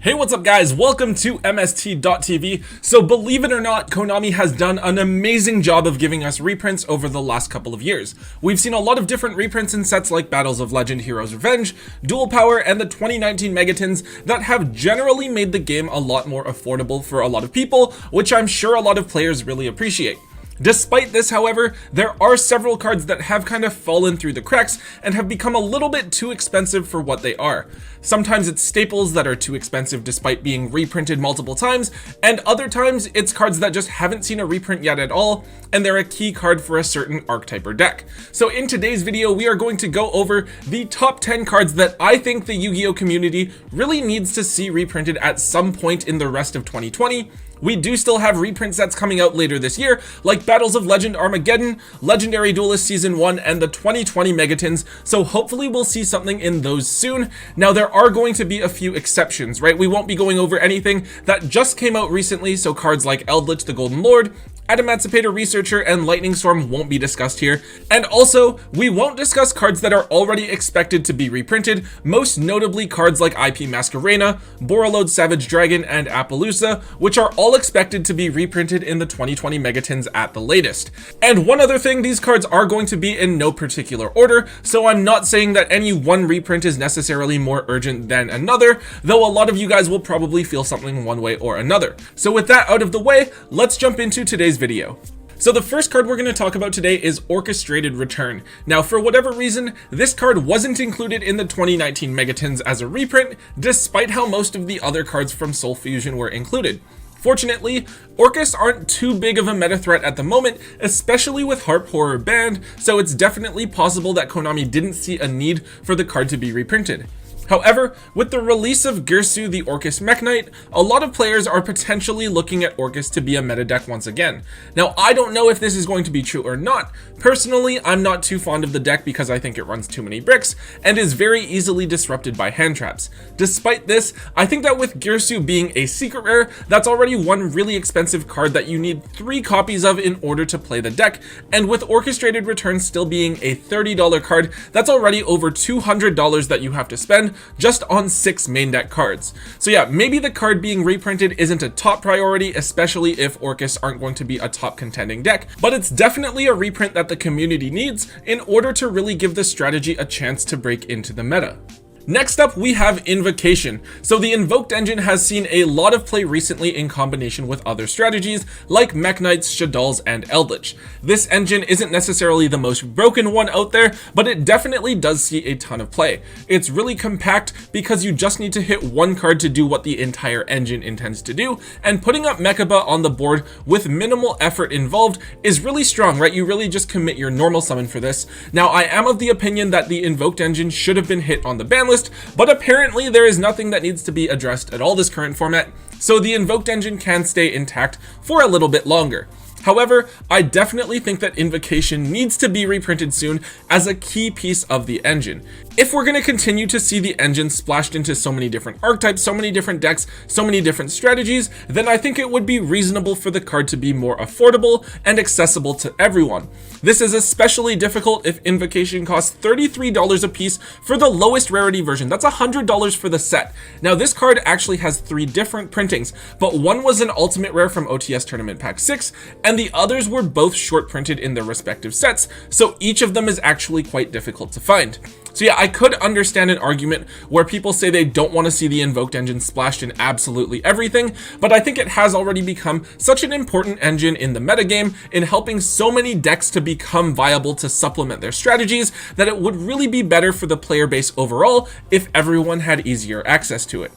Hey, what's up guys? Welcome to MST.TV. So believe it or not, Konami has done an amazing job of giving us reprints over the last couple of years. We've seen a lot of different reprints in sets like Battles of Legend, Heroes Revenge, Dual Power, and the 2019 Megatons that have generally made the game a lot more affordable for a lot of people, which I'm sure a lot of players really appreciate. Despite this, however, there are several cards that have kind of fallen through the cracks and have become a little bit too expensive for what they are. Sometimes it's staples that are too expensive despite being reprinted multiple times, and other times it's cards that just haven't seen a reprint yet at all, and they're a key card for a certain archetype or deck. So in today's video, we are going to go over the top 10 cards that I think the Yu-Gi-Oh community really needs to see reprinted at some point in the rest of 2020. We do still have reprint sets coming out later this year, like Battles of Legend Armageddon, Legendary Duelist Season 1, and the 2020 Megatons, so hopefully we'll see something in those soon. Now there are going to be a few exceptions, right? We won't be going over anything that just came out recently, so cards like Eldritch the Golden Lord, Emancipator Researcher, and Lightning Storm won't be discussed here. And also, we won't discuss cards that are already expected to be reprinted, most notably cards like IP Masquerena, Borreload Savage Dragon, and Appaloosa, which are all expected to be reprinted in the 2020 Megatons at the latest. And one other thing, these cards are going to be in no particular order, so I'm not saying that any one reprint is necessarily more urgent than another, though a lot of you guys will probably feel something one way or another. So with that out of the way, let's jump into today's video. So the first card we're going to talk about today is Orchestrated Return. Now for whatever reason, this card wasn't included in the 2019 Megatons as a reprint, despite how most of the other cards from Soul Fusion were included. Fortunately, Orcus aren't too big of a meta threat at the moment, especially with Harp Horror banned, so it's definitely possible that Konami didn't see a need for the card to be reprinted. However, with the release of Girsu the Orcus Mech Knight, a lot of players are potentially looking at Orcus to be a meta deck once again. Now, I don't know if this is going to be true or not. Personally, I'm not too fond of the deck because I think it runs too many bricks and is very easily disrupted by hand traps. Despite this, I think that with Girsu being a secret rare, that's already one really expensive card that you need 3 copies of in order to play the deck, and with Orchestrated Return still being a $30 card, that's already over $200 that you have to spend just on 6 main deck cards. So yeah, maybe the card being reprinted isn't a top priority, especially if Orcus aren't going to be a top contending deck, but it's definitely a reprint that the community needs in order to really give the strategy a chance to break into the meta. Next up, we have Invocation. So the Invoked engine has seen a lot of play recently in combination with other strategies like Mech Knights, Shaddolls, and Eldritch. This engine isn't necessarily the most broken one out there, but it definitely does see a ton of play. It's really compact because you just need to hit one card to do what the entire engine intends to do, and putting up Mechaba on the board with minimal effort involved is really strong, right? You really just commit your normal summon for this. Now, I am of the opinion that the Invoked engine should have been hit on the ban list, but apparently there is nothing that needs to be addressed at all this current format, so the Invoked engine can stay intact for a little bit longer. However, I definitely think that Invocation needs to be reprinted soon as a key piece of the engine. If we're going to continue to see the engine splashed into so many different archetypes, so many different decks, so many different strategies, then I think it would be reasonable for the card to be more affordable and accessible to everyone. This is especially difficult if Invocation costs $33 a piece for the lowest rarity version. That's $100 for the set. Now this card actually has 3 different printings, but one was an ultimate rare from OTS Tournament Pack 6, and the others were both short printed in their respective sets, so each of them is actually quite difficult to find. So yeah, I could understand an argument where people say they don't want to see the Invoked engine splashed in absolutely everything, but I think it has already become such an important engine in the metagame in helping so many decks to become viable to supplement their strategies that it would really be better for the player base overall if everyone had easier access to it.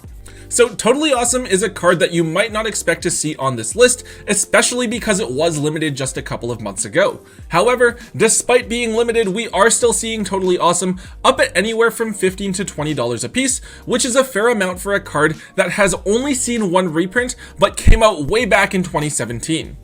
So Totally Awesome is a card that you might not expect to see on this list, especially because it was limited just a couple of months ago. However, despite being limited, we are still seeing Totally Awesome up at anywhere from $15 to $20 a piece, which is a fair amount for a card that has only seen one reprint but came out way back in 2017.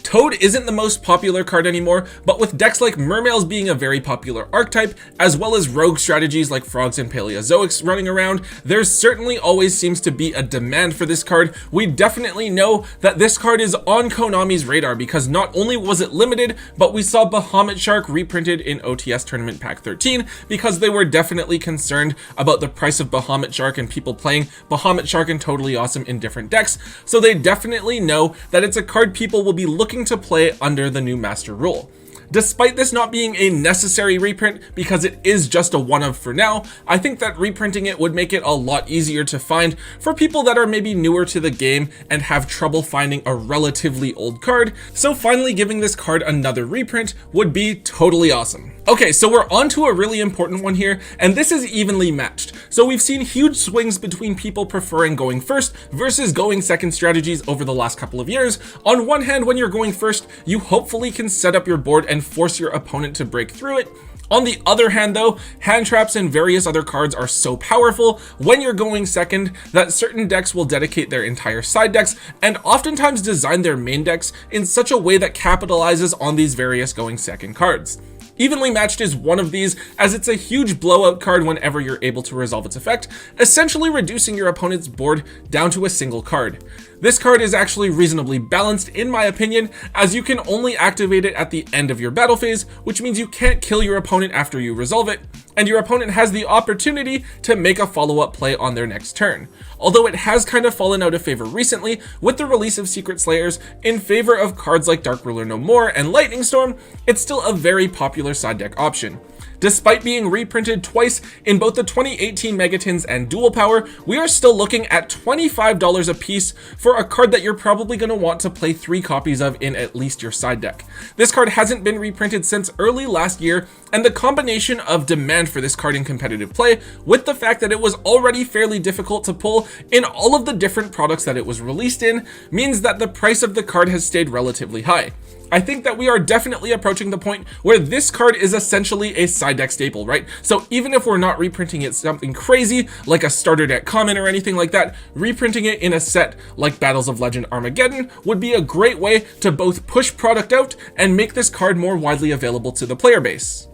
Toad isn't the most popular card anymore, but with decks like Mermails being a very popular archetype, as well as rogue strategies like Frogs and Paleozoics running around, there certainly always seems to be a demand for this card. We definitely know that this card is on Konami's radar because not only was it limited, but we saw Bahamut Shark reprinted in OTS Tournament Pack 13 because they were definitely concerned about the price of Bahamut Shark and people playing Bahamut Shark and Totally Awesome in different decks, so they definitely know that it's a card people will be looking to play under the new Master Rule. Despite this not being a necessary reprint, because it is just a one-of for now, I think that reprinting it would make it a lot easier to find for people that are maybe newer to the game and have trouble finding a relatively old card, so finally giving this card another reprint would be totally awesome. Okay, so we're on to a really important one here, and this is evenly matched. So we've seen huge swings between people preferring going first versus going second strategies over the last couple of years. On one hand, when you're going first, you hopefully can set up your board and force your opponent to break through it. On the other hand though, hand traps and various other cards are so powerful when you're going second that certain decks will dedicate their entire side decks and oftentimes design their main decks in such a way that capitalizes on these various going second cards. Evenly Matched is one of these, as it's a huge blowout card whenever you're able to resolve its effect, essentially reducing your opponent's board down to a single card. This card is actually reasonably balanced in my opinion, as you can only activate it at the end of your battle phase, which means you can't kill your opponent after you resolve it, and your opponent has the opportunity to make a follow-up play on their next turn. Although it has kind of fallen out of favor recently with the release of Secret Slayers in favor of cards like Dark Ruler No More and Lightning Storm, it's still a very popular side deck option. Despite being reprinted twice in both the 2018 Megatins and Dual Power, we are still looking at $25 a piece for a card that you're probably going to want to play 3 copies of in at least your side deck. This card hasn't been reprinted since early last year, and the combination of demand for this card in competitive play, with the fact that it was already fairly difficult to pull in all of the different products that it was released in, means that the price of the card has stayed relatively high. I think that we are definitely approaching the point where this card is essentially a side deck staple, right? So even if we're not reprinting it something crazy like a starter deck common or anything like that, reprinting it in a set like Battles of Legend Armageddon would be a great way to both push product out and make this card more widely available to the player base.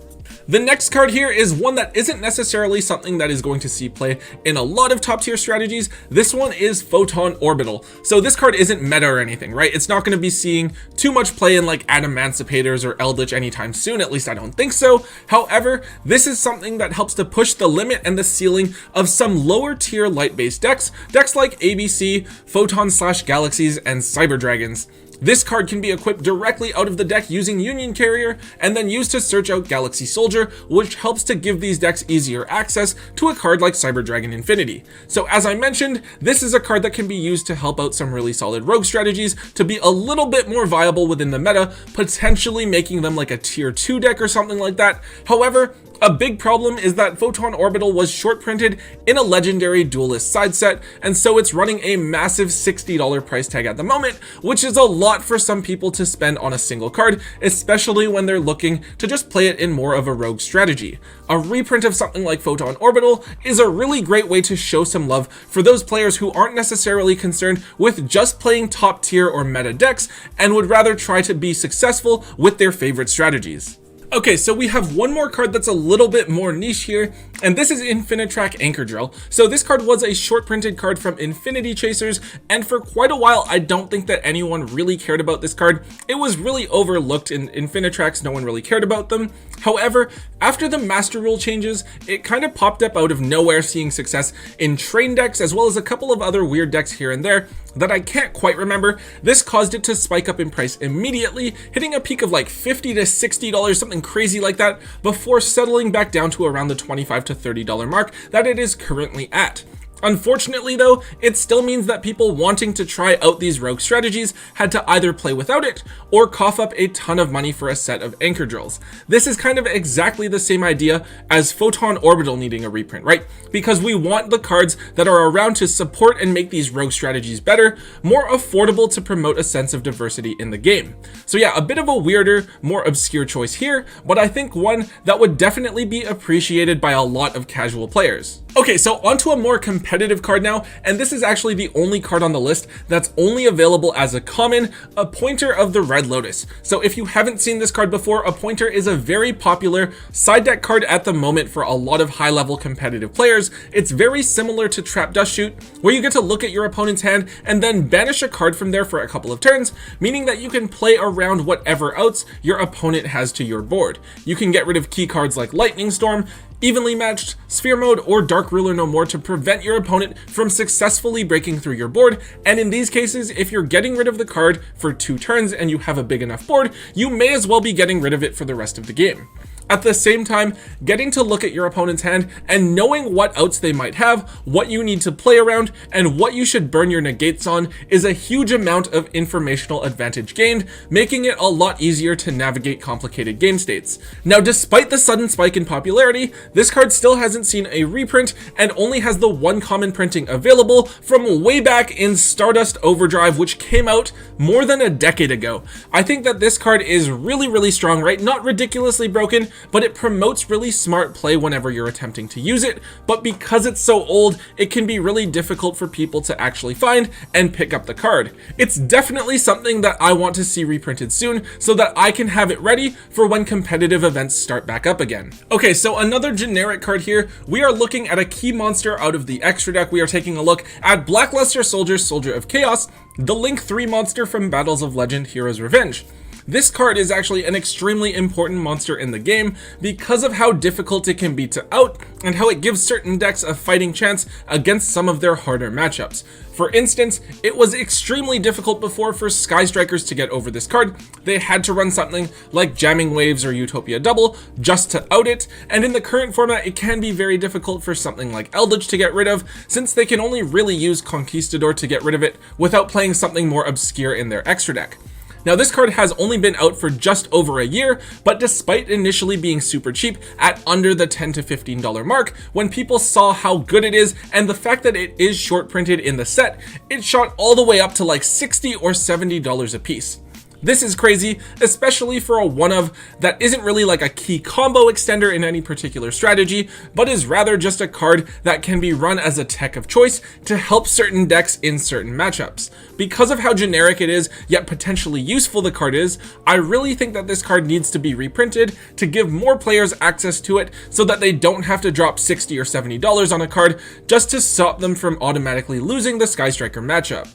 The next card here is one that isn't necessarily something that is going to see play in a lot of top tier strategies. This one is Photon Orbital. So this card isn't meta or anything, right? It's not going to be seeing too much play in like Adamancipators or Eldritch anytime soon, at least I don't think so. However, this is something that helps to push the limit and the ceiling of some lower tier light based decks like ABC, Photon/Galaxies, and Cyber Dragons. This card can be equipped directly out of the deck using Union Carrier and then used to search out Galaxy Soldier, which helps to give these decks easier access to a card like Cyber Dragon Infinity. So as I mentioned, this is a card that can be used to help out some really solid rogue strategies to be a little bit more viable within the meta, potentially making them like a tier 2 deck or something like that. However, a big problem is that Photon Orbital was short printed in a legendary duelist side set, and so it's running a massive $60 price tag at the moment, which is a lot for some people to spend on a single card, especially when they're looking to just play it in more of a rogue strategy. A reprint of something like Photon Orbital is a really great way to show some love for those players who aren't necessarily concerned with just playing top tier or meta decks and would rather try to be successful with their favorite strategies. Okay, so we have one more card that's a little bit more niche here, and this is Infinitrack Anchor Drill. So this card was a short printed card from Infinity Chasers, and for quite a while I don't think that anyone really cared about this card. It was really overlooked in Infinitracks, no one really cared about them. However, after the Master Rule changes, it kind of popped up out of nowhere, seeing success in train decks as well as a couple of other weird decks here and there that I can't quite remember. This caused it to spike up in price immediately, hitting a peak of like $50 to $60, something crazy like that, before settling back down to around the $25 to $30 mark that it is currently at. Unfortunately though, it still means that people wanting to try out these rogue strategies had to either play without it or cough up a ton of money for a set of anchor drills. This is kind of exactly the same idea as Photon Orbital needing a reprint, right? Because we want the cards that are around to support and make these rogue strategies better, more affordable to promote a sense of diversity in the game. So yeah, a bit of a weirder, more obscure choice here, but I think one that would definitely be appreciated by a lot of casual players. Okay, so onto a more competitive competitive card now, and this is actually the only card on the list that's only available as a common, a Pointer of the Red Lotus. So if you haven't seen this card before, a Pointer is a very popular side deck card at the moment for a lot of high level competitive players. It's very similar to Trap Dust Shoot, where you get to look at your opponent's hand and then banish a card from there for a couple of turns, meaning that you can play around whatever outs your opponent has to your board. You can get rid of key cards like Lightning Storm, Evenly Matched, Sphere Mode, or Dark Ruler No More to prevent your opponent from successfully breaking through your board, and in these cases, if you're getting rid of the card for 2 turns and you have a big enough board, you may as well be getting rid of it for the rest of the game. At the same time, getting to look at your opponent's hand and knowing what outs they might have, what you need to play around, and what you should burn your negates on is a huge amount of informational advantage gained, making it a lot easier to navigate complicated game states. Now, despite the sudden spike in popularity, this card still hasn't seen a reprint and only has the 1 common printing available from way back in Stardust Overdrive, which came out more than a decade ago. I think that this card is really strong, right? Not ridiculously broken, but it promotes really smart play whenever you're attempting to use it, but because it's so old, it can be really difficult for people to actually find and pick up the card. It's definitely something that I want to see reprinted soon so that I can have it ready for when competitive events start back up again. Okay, so another generic card here. We are looking at a key monster out of the extra deck. We are taking a look at Blackluster Soldier, Soldier of Chaos, the Link 3 monster from Battles of Legend Hero's Revenge. This card is actually an extremely important monster in the game because of how difficult it can be to out and how it gives certain decks a fighting chance against some of their harder matchups. For instance, it was extremely difficult before for Sky Strikers to get over this card. They had to run something like Jamming Waves or Utopia Double just to out it, and in the current format it can be very difficult for something like Eldritch to get rid of, since they can only really use Conquistador to get rid of it without playing something more obscure in their extra deck. Now, this card has only been out for just over a year, but despite initially being super cheap at under the $10 to $15 mark, when people saw how good it is and the fact that it is short printed in the set, it shot all the way up to like $60 or $70 a piece. This is crazy, especially for a one-of that isn't really like a key combo extender in any particular strategy, but is rather just a card that can be run as a tech of choice to help certain decks in certain matchups. Because of how generic it is, yet potentially useful the card is, I really think that this card needs to be reprinted to give more players access to it so that they don't have to drop $60 or $70 on a card just to stop them from automatically losing the Sky Striker matchup.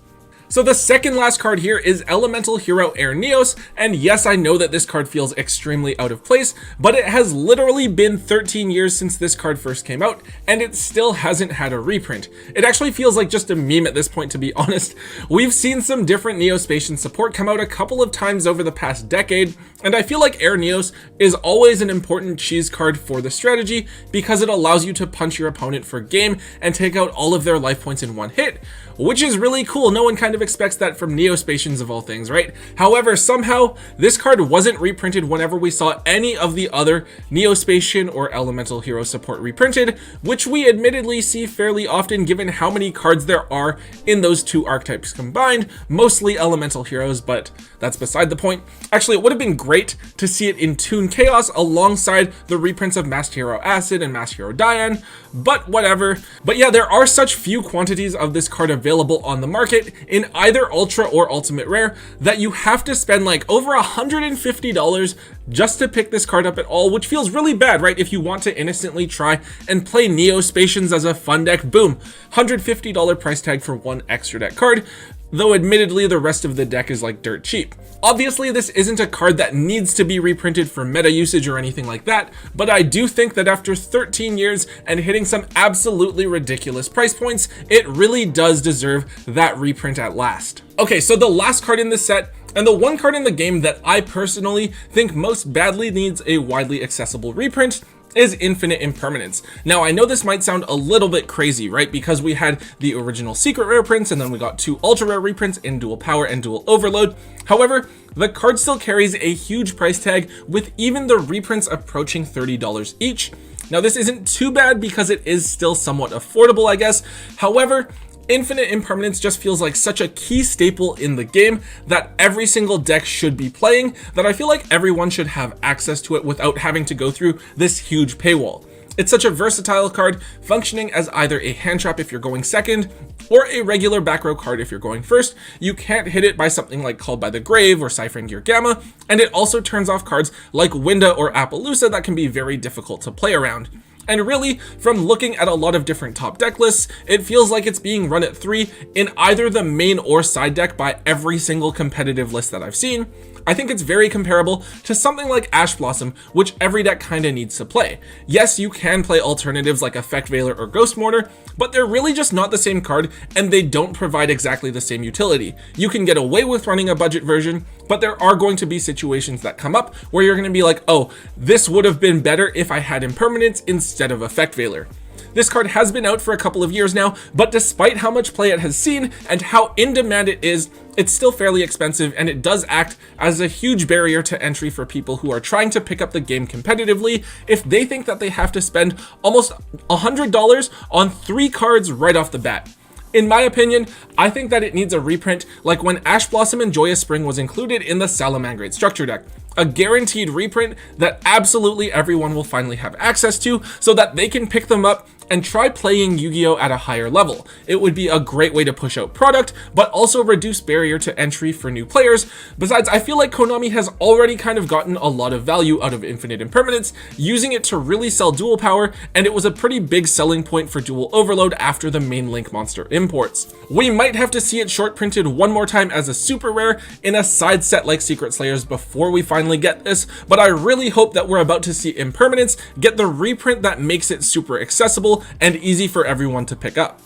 So the second last card here is Elemental Hero Air Neos, and yes, I know that this card feels extremely out of place, but it has literally been 13 years since this card first came out, and it still hasn't had a reprint. It actually feels like just a meme at this point, to be honest. We've seen some different Neospatian support come out a couple of times over the past decade, and I feel like Air Neos is always an important cheese card for the strategy because it allows you to punch your opponent for game and take out all of their life points in one hit, which is really cool. No one kind of expects that from Neospatians of all things, right? However, somehow this card wasn't reprinted whenever we saw any of the other Neospatian or Elemental Hero support reprinted, which we admittedly see fairly often given how many cards there are in those two archetypes combined, mostly Elemental Heroes, but that's beside the point. Actually, it would have been great to see it in Toon Chaos alongside the reprints of Masked Hero Acid and Masked Hero Diane, but whatever. But yeah, there are such few quantities of this card available on the market in either Ultra or Ultimate Rare that you have to spend like over $150 just to pick this card up at all, which feels really bad, right? If you want to innocently try and play Neospatians as a fun deck, boom, $150 price tag for one extra deck card, though admittedly the rest of the deck is like dirt cheap. Obviously, this isn't a card that needs to be reprinted for meta usage or anything like that, but I do think that after 13 years and hitting some absolutely ridiculous price points, it really does deserve that reprint at last. Okay, so the last card in this set, and the one card in the game that I personally think most badly needs a widely accessible reprint, is Infinite Impermanence. Now, I know this might sound a little bit crazy, right? Because we had the original secret rare prints, and then we got two ultra rare reprints in Dual Power and Dual Overload. However, the card still carries a huge price tag, with even the reprints approaching $30 each. Now, this isn't too bad because it is still somewhat affordable, I guess. However, Infinite Impermanence just feels like such a key staple in the game that every single deck should be playing, that I feel like everyone should have access to it without having to go through this huge paywall. It's such a versatile card, functioning as either a hand trap if you're going second, or a regular back row card if you're going first. You can't hit it by something like Called by the Grave or Ciphering Gear Gamma, and it also turns off cards like Winda or Appaloosa that can be very difficult to play around. And really, from looking at a lot of different top deck lists, it feels like it's being run at 3 in either the main or side deck by every single competitive list that I've seen. I think it's very comparable to something like Ash Blossom, which every deck kinda needs to play. Yes, you can play alternatives like Effect Veiler or Ghost Mortar, but they're really just not the same card, and they don't provide exactly the same utility. You can get away with running a budget version, but there are going to be situations that come up where you're gonna be like, oh, this would have been better if I had Impermanence instead of Effect Veiler. This card has been out for a couple of years now, but despite how much play it has seen and how in demand it is, it's still fairly expensive, and it does act as a huge barrier to entry for people who are trying to pick up the game competitively if they think that they have to spend almost $100 on 3 cards right off the bat. In my opinion, I think that it needs a reprint like when Ash Blossom and Joyous Spring was included in the Salamangreat structure deck. A guaranteed reprint that absolutely everyone will finally have access to so that they can pick them up and try playing Yu-Gi-Oh at a higher level. It would be a great way to push out product, but also reduce barrier to entry for new players. Besides, I feel like Konami has already kind of gotten a lot of value out of Infinite Impermanence, using it to really sell dual power, and it was a pretty big selling point for Dual Overload after the main Link monster imports. We might have to see it short printed one more time as a super rare in a side set like Secret Slayers before we finally get this, but I really hope that we're about to see Impermanence get the reprint that makes it super accessible and easy for everyone to pick up.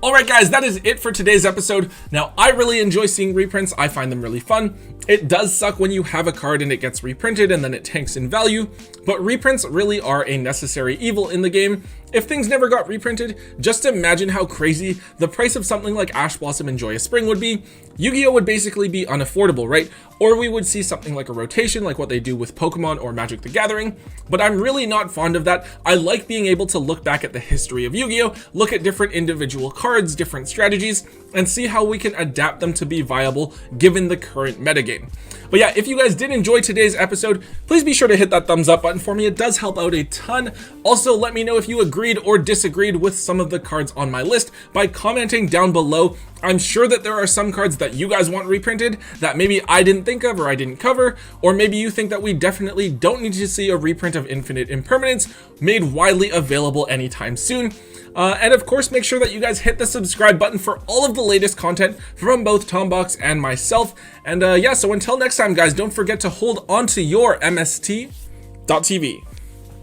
Alright guys, that is it for today's episode. Now, I really enjoy seeing reprints. I find them really fun. It does suck when you have a card and it gets reprinted and then it tanks in value, but reprints really are a necessary evil in the game. If things never got reprinted, just imagine how crazy the price of something like Ash Blossom and Joyous Spring would be. Yu-Gi-Oh would basically be unaffordable, right? Or we would see something like a rotation like what they do with Pokemon or Magic the Gathering, but I'm really not fond of that. I like being able to look back at the history of Yu-Gi-Oh, look at different individual cards, different strategies, and see how we can adapt them to be viable given the current metagame. But yeah, if you guys did enjoy today's episode, please be sure to hit that thumbs up button for me. It does help out a ton. Also, let me know if you agreed or disagreed with some of the cards on my list by commenting down below. I'm sure that there are some cards that you guys want reprinted that maybe I didn't think of or I didn't cover, or maybe you think that we definitely don't need to see a reprint of Infinite Impermanence made widely available anytime soon. And of course, make sure that you guys hit the subscribe button for all of the latest content from both Tombox and myself. And yeah, so until next time, guys, don't forget to hold on to your MST.TV.